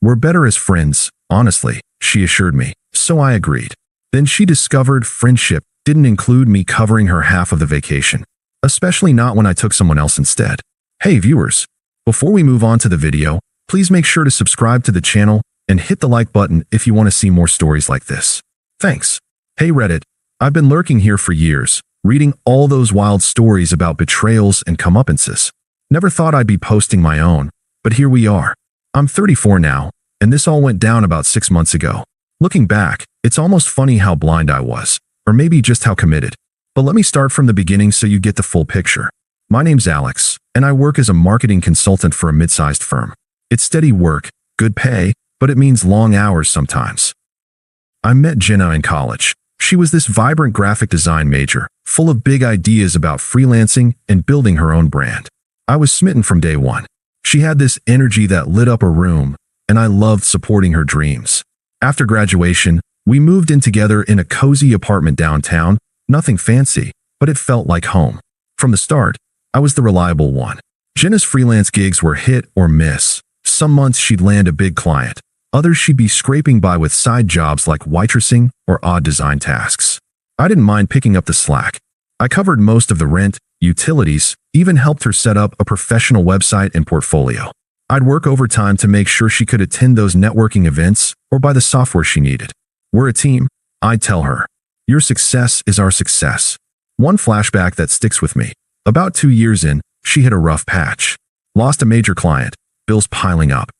We're better as friends, honestly, she assured me, so I agreed. Then she discovered friendship didn't include me covering her half of the vacation, especially not when I took someone else instead. Hey viewers, before we move on to the video, please make sure to subscribe to the channel and hit the like button if you want to see more stories like this. Thanks. Hey Reddit, I've been lurking here for years, reading all those wild stories about betrayals and comeuppances. Never thought I'd be posting my own, but here we are. I'm 34 now, and this all went down about 6 months ago. Looking back, it's almost funny how blind I was, or maybe just how committed. But let me start from the beginning so you get the full picture. My name's Alex, and I work as a marketing consultant for a mid-sized firm. It's steady work, good pay, but it means long hours sometimes. I met Jenna in college. She was this vibrant graphic design major, full of big ideas about freelancing and building her own brand. I was smitten from day one. She had this energy that lit up a room, and I loved supporting her dreams. After graduation, we moved in together in a cozy apartment downtown, nothing fancy, but it felt like home. From the start, I was the reliable one. Jenna's freelance gigs were hit or miss. Some months she'd land a big client. Others she'd be scraping by with side jobs like waitressing or odd design tasks. I didn't mind picking up the slack. I covered most of the rent, utilities, even helped her set up a professional website and portfolio. I'd work overtime to make sure she could attend those networking events or buy the software she needed. We're a team, I'd tell her. Your success is our success. One flashback that sticks with me. About 2 years in, she hit a rough patch. Lost a major client, bills piling up.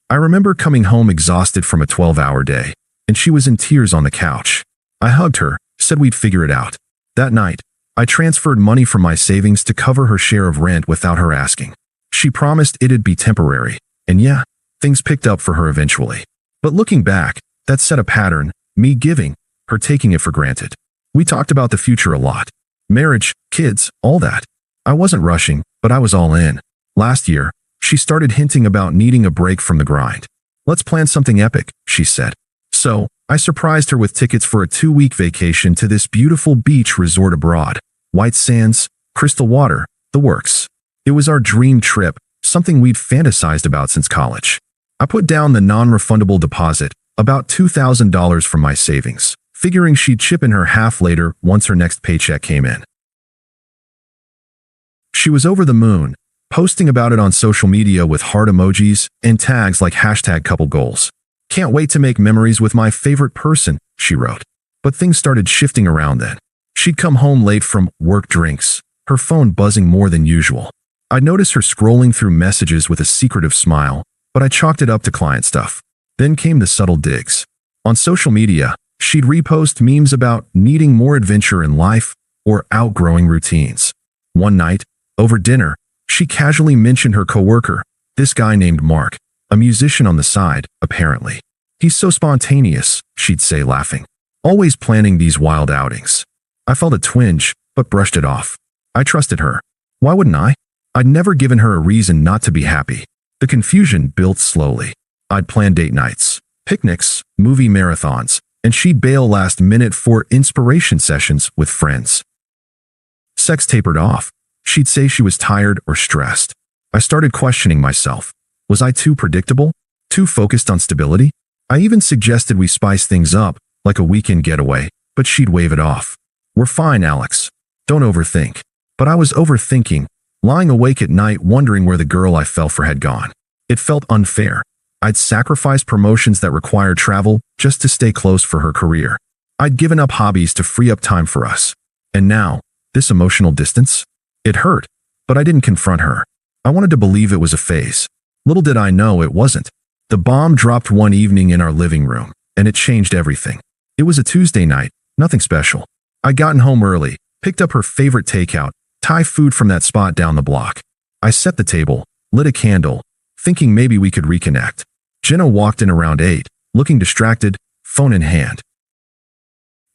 I remember coming home exhausted from a 12-hour day, and she was in tears on the couch. I hugged her, said we'd figure it out. That night, I transferred money from my savings to cover her share of rent without her asking. She promised it'd be temporary, and yeah, things picked up for her eventually. But looking back, that set a pattern, me giving, her taking it for granted. We talked about the future a lot. Marriage, kids, all that. I wasn't rushing, but I was all in. Last year, she started hinting about needing a break from the grind. Let's plan something epic, she said. So, I surprised her with tickets for a 2-week vacation to this beautiful beach resort abroad. White sands, crystal water, the works. It was our dream trip, something we'd fantasized about since college. I put down the non-refundable deposit, about $2,000 from my savings, figuring she'd chip in her half later once her next paycheck came in. She was over the moon, posting about it on social media with heart emojis and tags like #couplegoals. Can't wait to make memories with my favorite person, she wrote. But things started shifting around then. She'd come home late from work drinks, her phone buzzing more than usual. I'd notice her scrolling through messages with a secretive smile, but I chalked it up to client stuff. Then came the subtle digs. On social media, she'd repost memes about needing more adventure in life or outgrowing routines. One night, over dinner, she casually mentioned her coworker, this guy named Mark, a musician on the side, apparently. He's so spontaneous, she'd say laughing. Always planning these wild outings. I felt a twinge, but brushed it off. I trusted her. Why wouldn't I? I'd never given her a reason not to be happy. The confusion built slowly. I'd plan date nights, picnics, movie marathons, and she'd bail last minute for inspiration sessions with friends. Sex tapered off. She'd say she was tired or stressed. I started questioning myself. Was I too predictable? Too focused on stability? I even suggested we spice things up, like a weekend getaway, but she'd wave it off. We're fine, Alex. Don't overthink. But I was overthinking, lying awake at night wondering where the girl I fell for had gone. It felt unfair. I'd sacrificed promotions that required travel just to stay close for her career. I'd given up hobbies to free up time for us. And now, this emotional distance? It hurt, but I didn't confront her. I wanted to believe it was a phase. Little did I know it wasn't. The bomb dropped one evening in our living room, and it changed everything. It was a Tuesday night, nothing special. I'd gotten home early, picked up her favorite takeout, Thai food from that spot down the block. I set the table, lit a candle, thinking maybe we could reconnect. Jenna walked in around 8, looking distracted, phone in hand.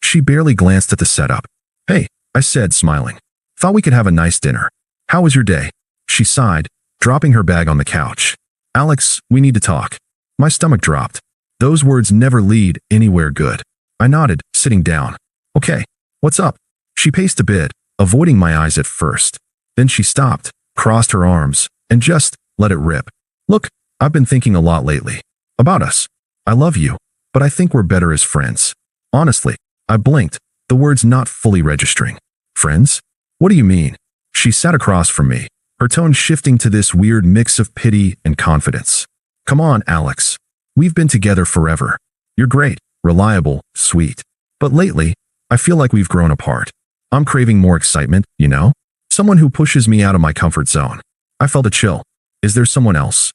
She barely glanced at the setup. Hey, I said, smiling. Thought we could have a nice dinner. How was your day? She sighed, dropping her bag on the couch. Alex, we need to talk. My stomach dropped. Those words never lead anywhere good. I nodded, sitting down. Okay, what's up? She paced a bit, avoiding my eyes at first. Then she stopped, crossed her arms, and just let it rip. Look, I've been thinking a lot lately. About us. I love you, but I think we're better as friends. Honestly, I blinked, the words not fully registering. Friends? What do you mean? She sat across from me, her tone shifting to this weird mix of pity and confidence. Come on, Alex. We've been together forever. You're great, reliable, sweet. But lately, I feel like we've grown apart. I'm craving more excitement, you know? Someone who pushes me out of my comfort zone. I felt a chill. Is there someone else?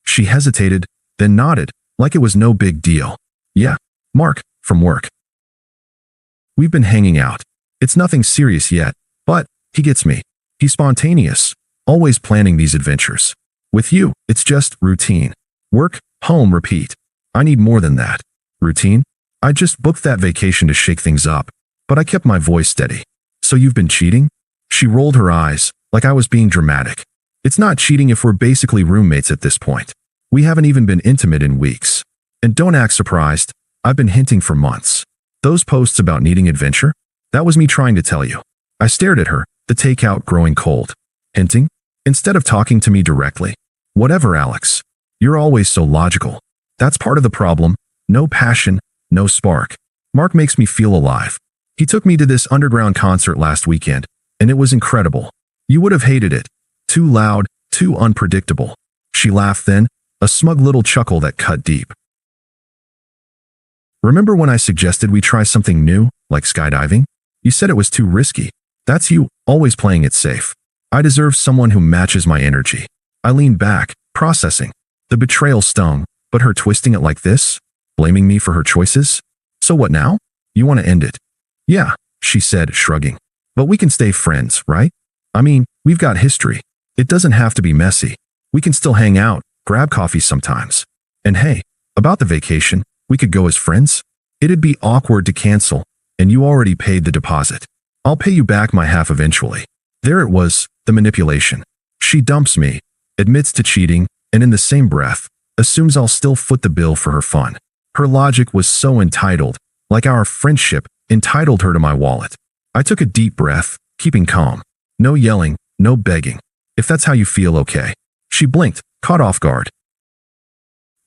She hesitated, then nodded, like it was no big deal. Yeah, Mark, from work. We've been hanging out. It's nothing serious yet, but he gets me. He's spontaneous, always planning these adventures. With you, it's just routine. Work, home, repeat. I need more than that. Routine? I just booked that vacation to shake things up, but I kept my voice steady. So you've been cheating? She rolled her eyes, like I was being dramatic. It's not cheating if we're basically roommates at this point. We haven't even been intimate in weeks. And don't act surprised, I've been hinting for months. Those posts about needing adventure? That was me trying to tell you. I stared at her, the takeout growing cold. Hinting? Instead of talking to me directly. Whatever, Alex. You're always so logical. That's part of the problem. No passion, no spark. Mark makes me feel alive. He took me to this underground concert last weekend, and it was incredible. You would have hated it. Too loud, too unpredictable. She laughed then, a smug little chuckle that cut deep. Remember when I suggested we try something new, like skydiving? You said it was too risky. That's you, always playing it safe. I deserve someone who matches my energy. I leaned back, processing. The betrayal stung, but her twisting it like this? Blaming me for her choices? So what now? You want to end it? Yeah, she said, shrugging. But we can stay friends, right? I mean, we've got history. It doesn't have to be messy. We can still hang out, grab coffee sometimes. And hey, about the vacation, we could go as friends? It'd be awkward to cancel, and you already paid the deposit. I'll pay you back my half eventually. There it was, the manipulation. She dumps me, admits to cheating, and in the same breath, assumes I'll still foot the bill for her fun. Her logic was so entitled, like our friendship entitled her to my wallet. I took a deep breath, keeping calm. No yelling, no begging. If that's how you feel, okay. She blinked, caught off guard.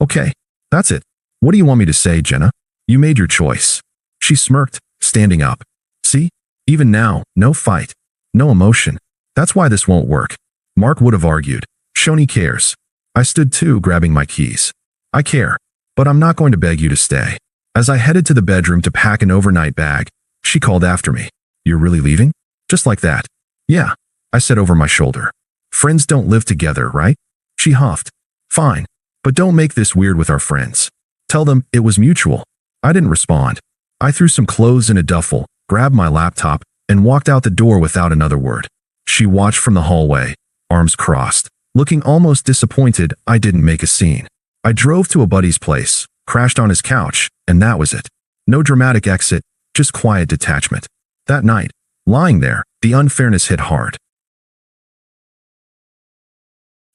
Okay, that's it. What do you want me to say, Jenna? You made your choice. She smirked, standing up. See? Even now, no fight. No emotion. That's why this won't work. Mark would have argued. Shoni cares. I stood too, grabbing my keys. I care, but I'm not going to beg you to stay. As I headed to the bedroom to pack an overnight bag, she called after me. You're really leaving? Just like that. Yeah, I said over my shoulder. Friends don't live together, right? She huffed. Fine, but don't make this weird with our friends. Tell them it was mutual. I didn't respond. I threw some clothes in a duffel, grabbed my laptop, and walked out the door without another word. She watched from the hallway, arms crossed. Looking almost disappointed, I didn't make a scene. I drove to a buddy's place, crashed on his couch, and that was it. No dramatic exit, just quiet detachment. That night, lying there, the unfairness hit hard.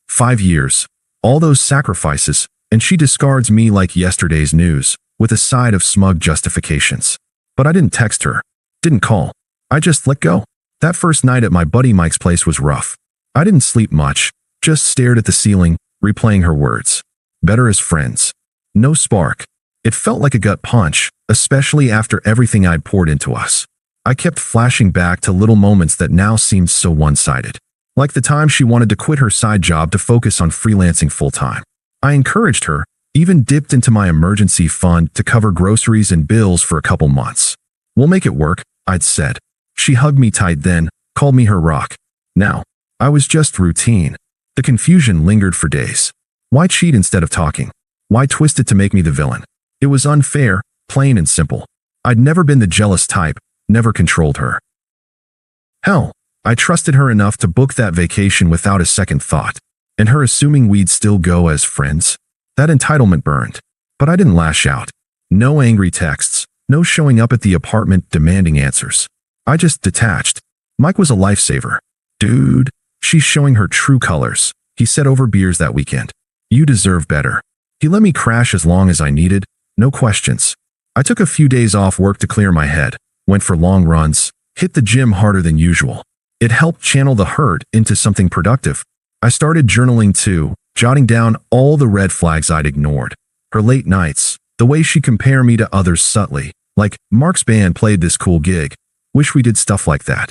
5 years, all those sacrifices, and she discards me like yesterday's news, with a side of smug justifications. But I didn't text her, didn't call. I just let go. That first night at my buddy Mike's place was rough. I didn't sleep much, just stared at the ceiling, replaying her words. Better as friends. No spark. It felt like a gut punch, especially after everything I'd poured into us. I kept flashing back to little moments that now seemed so one-sided. Like the time she wanted to quit her side job to focus on freelancing full-time. I encouraged her, even dipped into my emergency fund to cover groceries and bills for a couple months. We'll make it work, I'd said. She hugged me tight then, called me her rock. Now, I was just routine. The confusion lingered for days. Why cheat instead of talking? Why twist it to make me the villain? It was unfair, plain and simple. I'd never been the jealous type, never controlled her. Hell, I trusted her enough to book that vacation without a second thought. And her assuming we'd still go as friends? That entitlement burned. But I didn't lash out. No angry texts, no showing up at the apartment demanding answers. I just detached. Mike was a lifesaver. Dude, she's showing her true colors, he said over beers that weekend. You deserve better. He let me crash as long as I needed, no questions. I took a few days off work to clear my head, went for long runs, hit the gym harder than usual. It helped channel the hurt into something productive. I started journaling too, jotting down all the red flags I'd ignored. Her late nights, the way she compared me to others subtly, like, Mark's band played this cool gig. Wish we did stuff like that.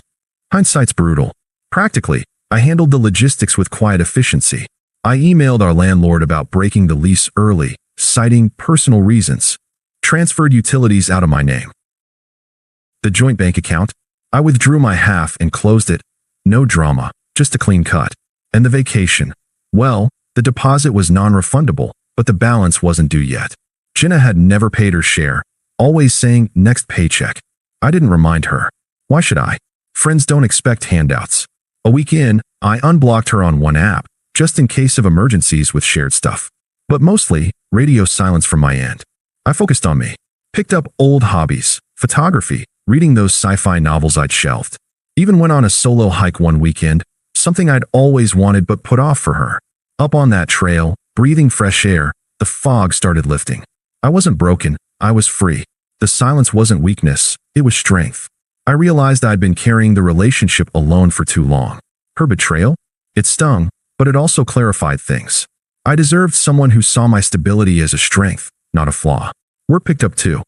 Hindsight's brutal. Practically, I handled the logistics with quiet efficiency. I emailed our landlord about breaking the lease early, citing personal reasons. Transferred utilities out of my name. The joint bank account? I withdrew my half and closed it. No drama, just a clean cut. And the vacation? Well, the deposit was non-refundable, but the balance wasn't due yet. Jenna had never paid her share, always saying next paycheck. I didn't remind her. Why should I? Friends don't expect handouts. A week in, I unblocked her on one app, just in case of emergencies with shared stuff. But mostly, radio silence from my end. I focused on me. Picked up old hobbies, photography, reading those sci-fi novels I'd shelved. Even went on a solo hike one weekend, something I'd always wanted but put off for her. Up on that trail, breathing fresh air, the fog started lifting. I wasn't broken, I was free. The silence wasn't weakness, it was strength. I realized I'd been carrying the relationship alone for too long. Her betrayal? It stung, but it also clarified things. I deserved someone who saw my stability as a strength, not a flaw. Work picked up too.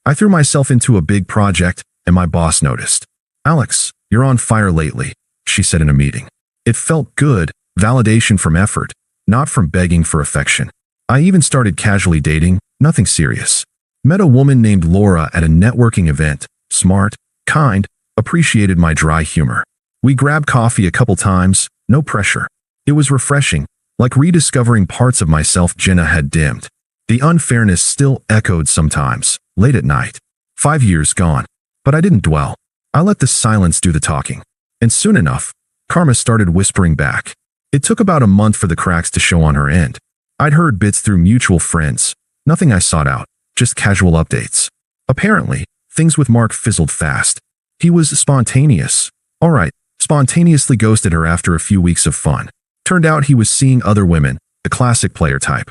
I threw myself into a big project, and my boss noticed. Alex, you're on fire lately, she said in a meeting. It felt good, validation from effort, not from begging for affection. I even started casually dating, nothing serious. Met a woman named Laura at a networking event, smart, kind, appreciated my dry humor. We grabbed coffee a couple times, no pressure. It was refreshing, like rediscovering parts of myself Jenna had dimmed. The unfairness still echoed sometimes, late at night. 5 years gone. But I didn't dwell. I let the silence do the talking. And soon enough, karma started whispering back. It took about a month for the cracks to show on her end. I'd heard bits through mutual friends, nothing I sought out, just casual updates. Apparently, things with Mark fizzled fast. He was spontaneous. All right, spontaneously ghosted her after a few weeks of fun. Turned out he was seeing other women, the classic player type.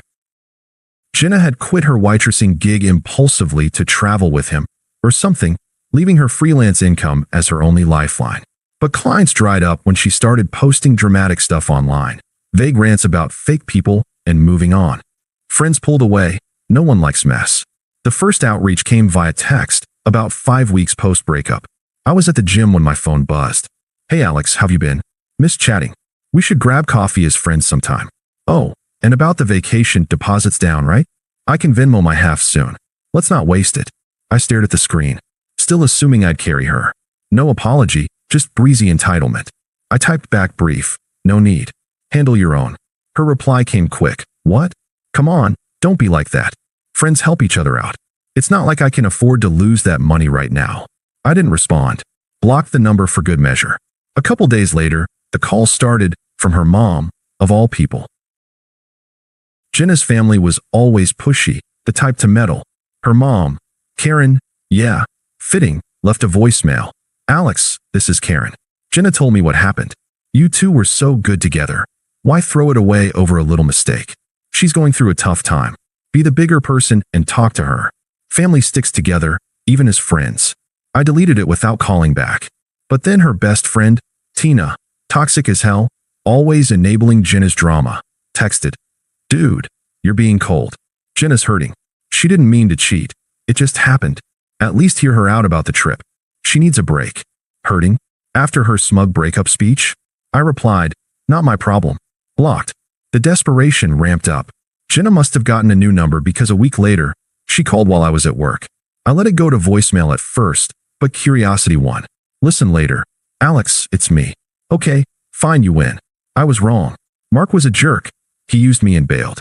Jenna had quit her waitressing gig impulsively to travel with him, or something, leaving her freelance income as her only lifeline. But clients dried up when she started posting dramatic stuff online, vague rants about fake people, and moving on. Friends pulled away. No one likes mess. The first outreach came via text, about 5 weeks post-breakup. I was at the gym when my phone buzzed. Hey Alex, how've you been? Missed chatting. We should grab coffee as friends sometime. Oh, and about the vacation, deposits down, right? I can Venmo my half soon. Let's not waste it. I stared at the screen, still assuming I'd carry her. No apology, just breezy entitlement. I typed back brief, no need. Handle your own. Her reply came quick. What? Come on, don't be like that. Friends help each other out. It's not like I can afford to lose that money right now. I didn't respond. Blocked the number for good measure. A couple days later, the call started from her mom, of all people. Jenna's family was always pushy, the type to meddle. Her mom, Karen, yeah, fitting, left a voicemail. Alex, this is Karen. Jenna told me what happened. You two were so good together. Why throw it away over a little mistake? She's going through a tough time. Be the bigger person and talk to her. Family sticks together, even as friends. I deleted it without calling back. But then her best friend, Tina, toxic as hell, always enabling Jenna's drama, texted, Dude, you're being cold. Jenna's hurting. She didn't mean to cheat. It just happened. At least hear her out about the trip. She needs a break. Hurting? After her smug breakup speech? I replied, Not my problem. Blocked. The desperation ramped up. Jenna must have gotten a new number because a week later, she called while I was at work. I let it go to voicemail at first, but curiosity won. Listen later. Alex, it's me. Okay, fine, you win. I was wrong. Mark was a jerk. He used me and bailed.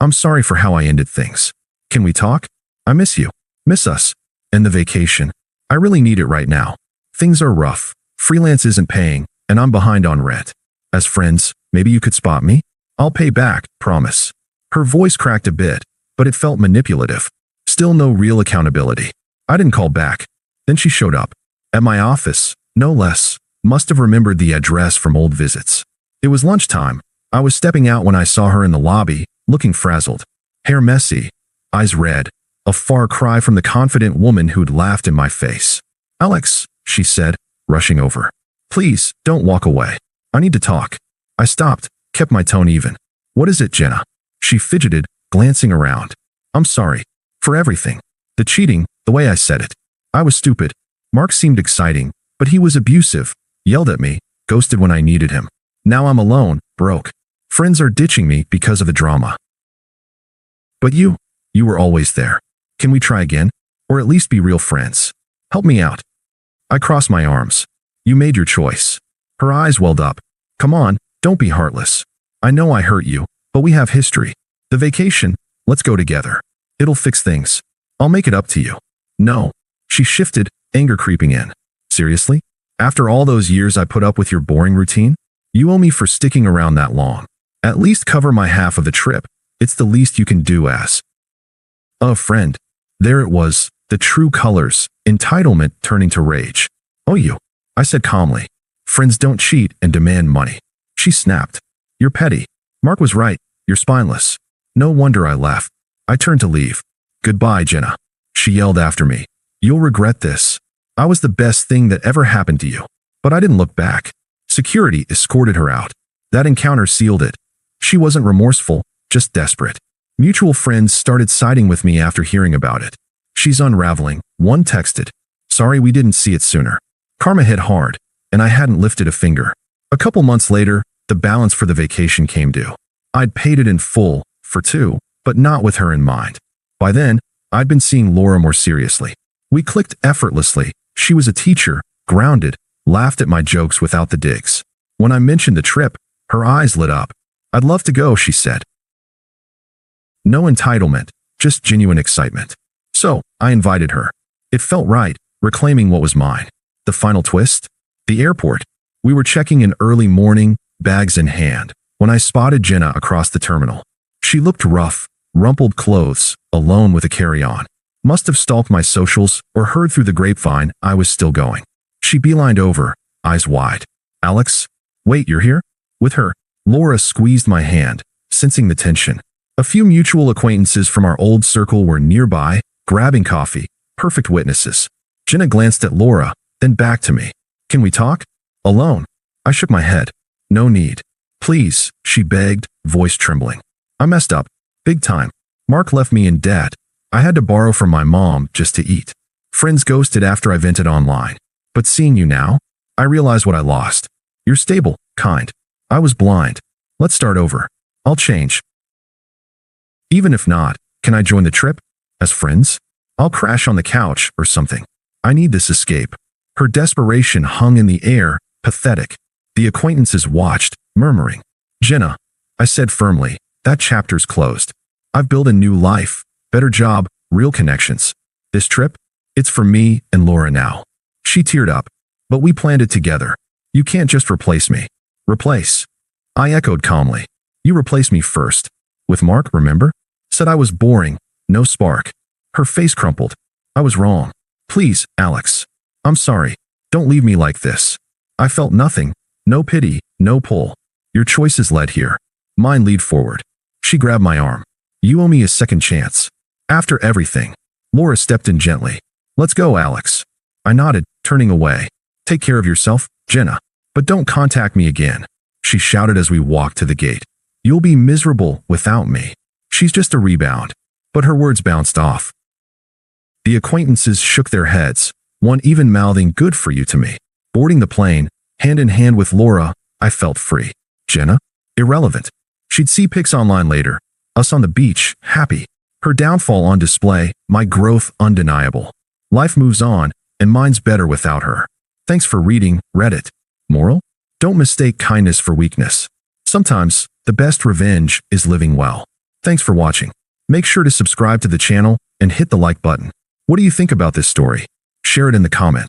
I'm sorry for how I ended things. Can we talk? I miss you. Miss us. And the vacation. I really need it right now. Things are rough. Freelance isn't paying, and I'm behind on rent. As friends, maybe you could spot me? I'll pay back, promise. Her voice cracked a bit, but it felt manipulative. Still no real accountability. I didn't call back. Then she showed up. At my office, no less. Must have remembered the address from old visits. It was lunchtime. I was stepping out when I saw her in the lobby, looking frazzled. Hair messy, eyes red, a far cry from the confident woman who'd laughed in my face. Alex, she said, rushing over. Please, don't walk away. I need to talk. I stopped, kept my tone even. What is it, Jenna? She fidgeted, glancing around. I'm sorry. For everything. The cheating, the way I said it. I was stupid. Mark seemed exciting, but he was abusive, yelled at me, ghosted when I needed him. Now I'm alone, broke. Friends are ditching me because of the drama. But you were always there. Can we try again? Or at least be real friends? Help me out. I crossed my arms. You made your choice. Her eyes welled up. Come on, don't be heartless. I know I hurt you, but we have history. The vacation, let's go together. It'll fix things. I'll make it up to you. No. She shifted, anger creeping in. Seriously? After all those years I put up with your boring routine? You owe me for sticking around that long. At least cover my half of the trip. It's the least you can do as a friend. There it was, the true colors, entitlement turning to rage. Oh, you, I said calmly. Friends don't cheat and demand money. She snapped. You're petty. Mark was right. You're spineless. No wonder I left. I turned to leave. Goodbye, Jenna. She yelled after me. You'll regret this. I was the best thing that ever happened to you. But I didn't look back. Security escorted her out. That encounter sealed it. She wasn't remorseful, just desperate. Mutual friends started siding with me after hearing about it. She's unraveling. One texted. Sorry we didn't see it sooner. Karma hit hard, and I hadn't lifted a finger. A couple months later, the balance for the vacation came due. I'd paid it in full, for two, but not with her in mind. By then, I'd been seeing Laura more seriously. We clicked effortlessly. She was a teacher, grounded, laughed at my jokes without the digs. When I mentioned the trip, her eyes lit up. I'd love to go, she said. No entitlement, just genuine excitement. So, I invited her. It felt right, reclaiming what was mine. The final twist? The airport. We were checking in early morning, bags in hand, when I spotted Jenna across the terminal. She looked rough, rumpled clothes, alone with a carry-on. Must have stalked my socials or heard through the grapevine I was still going. She beelined over, eyes wide. Alex? Wait, you're here? With her. Laura squeezed my hand, sensing the tension. A few mutual acquaintances from our old circle were nearby, grabbing coffee, perfect witnesses. Jenna glanced at Laura, then back to me. Can we talk? Alone. I shook my head. No need. Please, she begged, voice trembling. I messed up. Big time. Mark left me in debt. I had to borrow from my mom just to eat. Friends ghosted after I vented online. But seeing you now, I realize what I lost. You're stable, kind. I was blind. Let's start over. I'll change. Even if not, can I join the trip? As friends? I'll crash on the couch or something. I need this escape. Her desperation hung in the air, pathetic. The acquaintances watched, murmuring. Jenna, I said firmly, that chapter's closed. I've built a new life, better job, real connections. This trip? It's for me and Laura now. She teared up. But we planned it together. You can't just replace me. Replace. I echoed calmly. You replaced me first. With Mark, remember? Said I was boring, no spark. Her face crumpled. I was wrong. Please, Alex. I'm sorry. Don't leave me like this. I felt nothing. No pity, no pull. Your choices led here. Mine lead forward. She grabbed my arm. You owe me a second chance. After everything. Laura stepped in gently. Let's go, Alex. I nodded, turning away. Take care of yourself, Jenna. But don't contact me again. She shouted as we walked to the gate. You'll be miserable without me. She's just a rebound. But her words bounced off. The acquaintances shook their heads, one even mouthing good for you to me. Boarding the plane, hand in hand with Laura, I felt free. Jenna? Irrelevant. She'd see pics online later. Us on the beach, happy. Her downfall on display, my growth undeniable. Life moves on, and mine's better without her. Thanks for reading, Reddit. Moral? Don't mistake kindness for weakness. Sometimes, the best revenge is living well. Thanks for watching. Make sure to subscribe to the channel and hit the like button. What do you think about this story? Share it in the comment.